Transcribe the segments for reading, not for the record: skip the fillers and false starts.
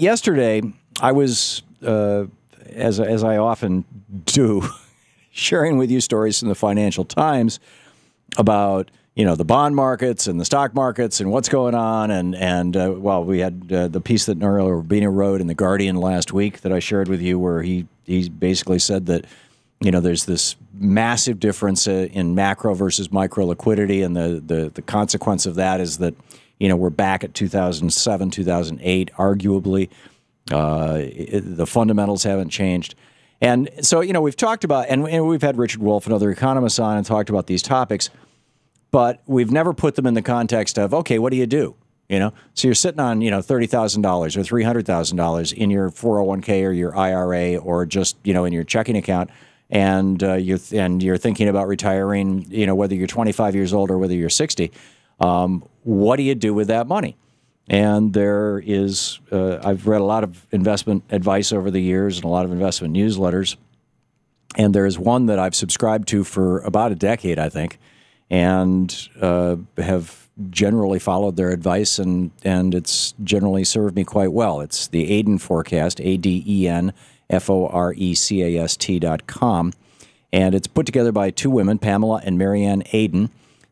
Yesterday, I was, as I often do, sharing with you stories from the Financial Times about, the bond markets and the stock markets and what's going on. And well, we had the piece that Nouriel Roubini wrote in The Guardian last week that I shared with you, where he basically said that, there's this massive difference in macro versus micro liquidity. And the consequence of that is that, we're back at 2007, 2008, arguably. The fundamentals haven't changed. And so, we've talked about, and we've had Richard Wolff and other economists on and talked about these topics, but we've never put them in the context of, okay, what do you do? So you're sitting on, $30,000 or $300,000 in your 401k or your IRA or just, in your checking account. And you're thinking about retiring, whether you're 25 years old or whether you're 60. What do you do with that money? And there is, I've read a lot of investment advice over the years and a lot of investment newsletters. And there is one that I've subscribed to for about a decade, I think, and have generally followed their advice, and it's generally served me quite well. It's the Aden Forecast, AdenForecast.com, and it's put together by two women, Pamela and Mary Anne Aden.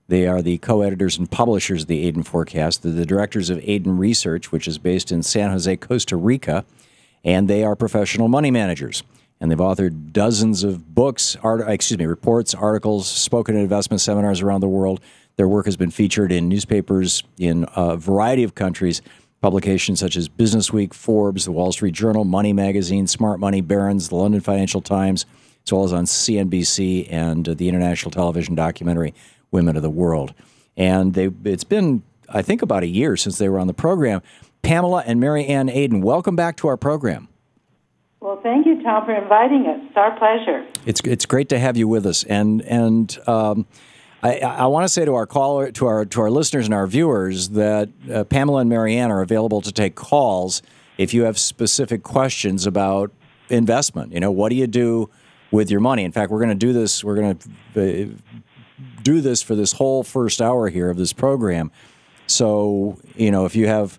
They are the co-editors and publishers of the Aden Forecast. They're the directors of Aden Research, which is based in San Jose, Costa Rica, and they are professional money managers. And they've authored dozens of books, reports, articles, spoken at investment seminars around the world. Their work has been featured in newspapers in a variety of countries, publications such as Businessweek, Forbes, the Wall Street Journal, Money Magazine, Smart Money, Barron's, the London Financial Times, as well as on CNBC and the international television documentary Women of the World. And it's been, I think, about a year since they were on the program. Pamela and Mary Anne Aden, welcome back to our program. Well, thank you, Tom, for inviting us. It's our pleasure. It's great to have you with us, and I want to say to our caller, to our listeners and our viewers that Pamela and Mary Anne are available to take calls if you have specific questions about investment. What do you do with your money? In fact, we're going to do this. We're going to do this for this whole first hour here of this program. So, if you have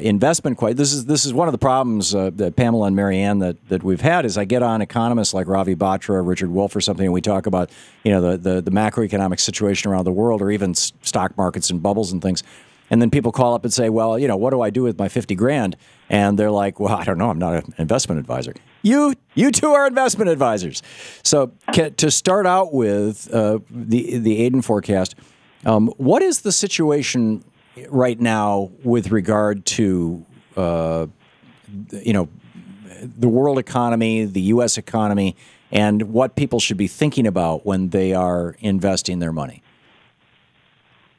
investment this is one of the problems that Pamela and Mary Anne that we've had is I get on economists like Ravi Batra or Richard Wolff or something, and we talk about the macroeconomic situation around the world or even stock markets and bubbles and things, and then people call up and say, well, what do I do with my 50 grand? And they're like, well, I don't know, I'm not an investment advisor. You two are investment advisors. So to start out with the Aden Forecast, what is the situation right now with regard to the world economy, the U.S. economy, and what people should be thinking about when they are investing their money?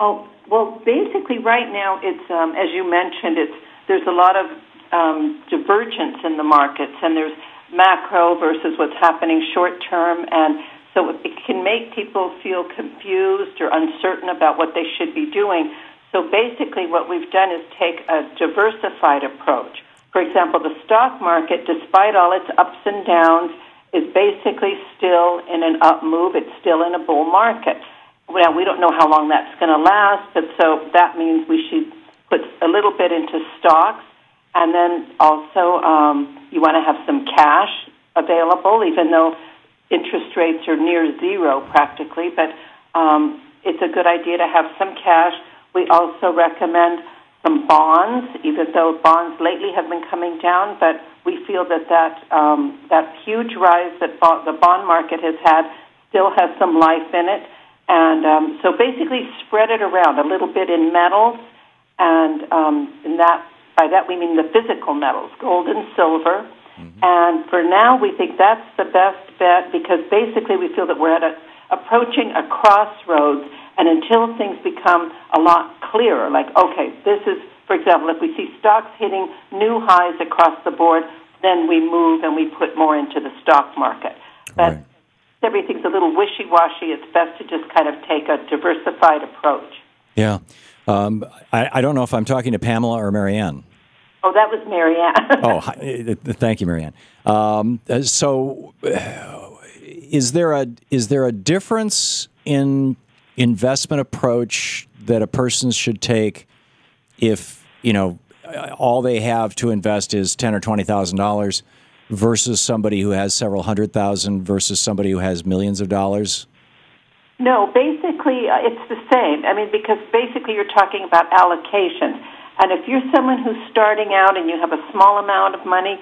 Oh, well, basically right now it's, as you mentioned, there's a lot of divergence in the markets, and there's macro versus what's happening short term, and so it can make people feel confused or uncertain about what they should be doing. So basically what we've done is take a diversified approach. For example, the stock market, despite all its ups and downs, is basically still in an up move. It's still in a bull market. Well, we don't know how long that's going to last, but so that means we should put a little bit into stocks, and then also you want to have some cash available, even though interest rates are near zero practically, but it's a good idea to have some cash. We also recommend some bonds, even though bonds lately have been coming down, but we feel that huge rise that the bond market has had still has some life in it. And so basically spread it around a little bit in metals, and by that we mean the physical metals, gold and silver. Mm-hmm. And for now, we think that's the best bet because basically we feel that we're approaching a crossroads. And until things become a lot clearer, like, okay, this is, for example, if we see stocks hitting new highs across the board, then we move and we put more into the stock market. But right. Everything's a little wishy-washy. It's best to just kind of take a diversified approach. Yeah. I don't know if I'm talking to Pamela or Mary Anne. Oh, that was Mary Anne. Oh, thank you, Mary Anne. So is there a difference in investment approach that a person should take if, all they have to invest is $10,000 or $20,000 versus somebody who has several $100,000 versus somebody who has millions of dollars? No, basically it's the same. I mean, because basically you're talking about allocations. And if you're someone who's starting out and you have a small amount of money,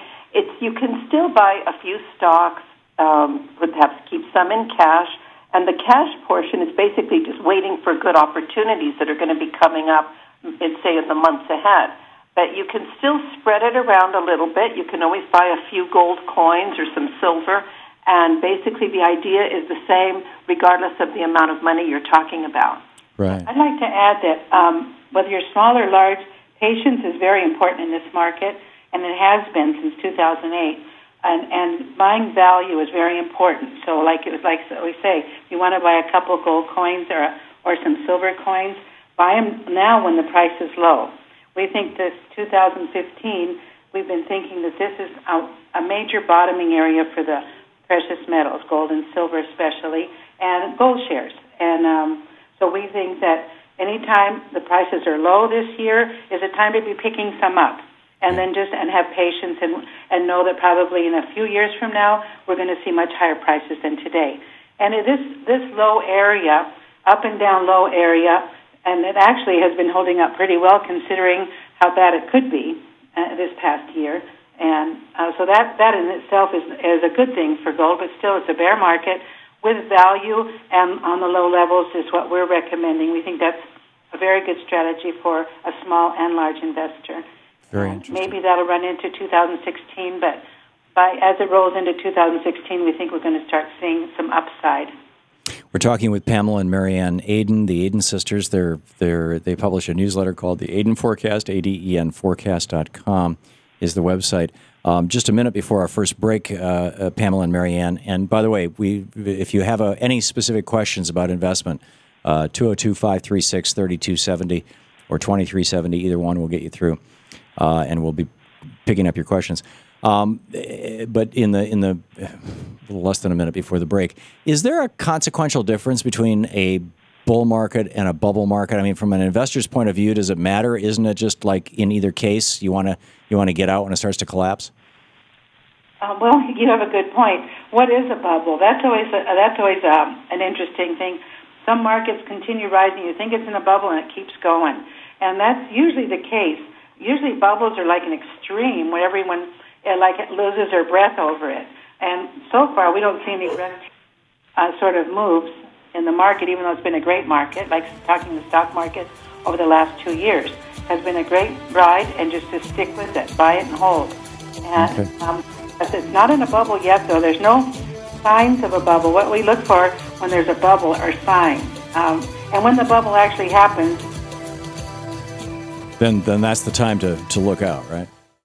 you can still buy a few stocks, perhaps keep some in cash, and the cash portion is basically just waiting for good opportunities that are going to be coming up, say, in the months ahead. But you can still spread it around a little bit. You can always buy a few gold coins or some silver, and basically the idea is the same regardless of the amount of money you're talking about. Right. I'd like to add that whether you're small or large, patience is very important in this market, and it has been since 2008. And buying value is very important. So like we say, if you want to buy a couple gold coins or some silver coins, buy them now when the price is low. We think this 2015, we've been thinking that this is a major bottoming area for the precious metals, gold and silver especially, and gold shares. And so we think that anytime the prices are low this year is a time to be picking some up. And then and have patience and know that probably in a few years from now we're going to see much higher prices than today. And this low area, up and down low area, and it actually has been holding up pretty well considering how bad it could be this past year. And so that in itself is a good thing for gold, but still it's a bear market with value, and on the low levels is what we're recommending. We think that's a very good strategy for a small and large investor. Very interesting. Maybe that'll run into 2016, but as it rolls into 2016, we think we're going to start seeing some upside. We're talking with Pamela and Mary Anne Aden, the Aden Sisters. They publish a newsletter called the Aden Forecast. Aden Forecast.com is the website. Just a minute before our first break, Pamela and Mary Anne. And by the way, if you have any specific questions about investment, 202-536-3270 or 2370, either one will get you through. And we'll be picking up your questions. But in the little less than a minute before the break, is there a consequential difference between a bull market and a bubble market? I mean, from an investor's point of view, does it matter? Isn't it just like in either case, you want to get out when it starts to collapse? Well, you have a good point. What is a bubble? That's always an interesting thing. Some markets continue rising. You think it's in a bubble and it keeps going, and that's usually the case. Usually bubbles are like an extreme where everyone loses their breath over it. And so far we don't see any sort of moves in the market, even though it's been a great market, like talking the stock market over the last 2 years. Has been a great ride, and just to stick with it, buy it and hold. And it's not in a bubble yet, though. There's no signs of a bubble. What we look for when there's a bubble are signs. And when the bubble actually happens, then that's the time to look out, right?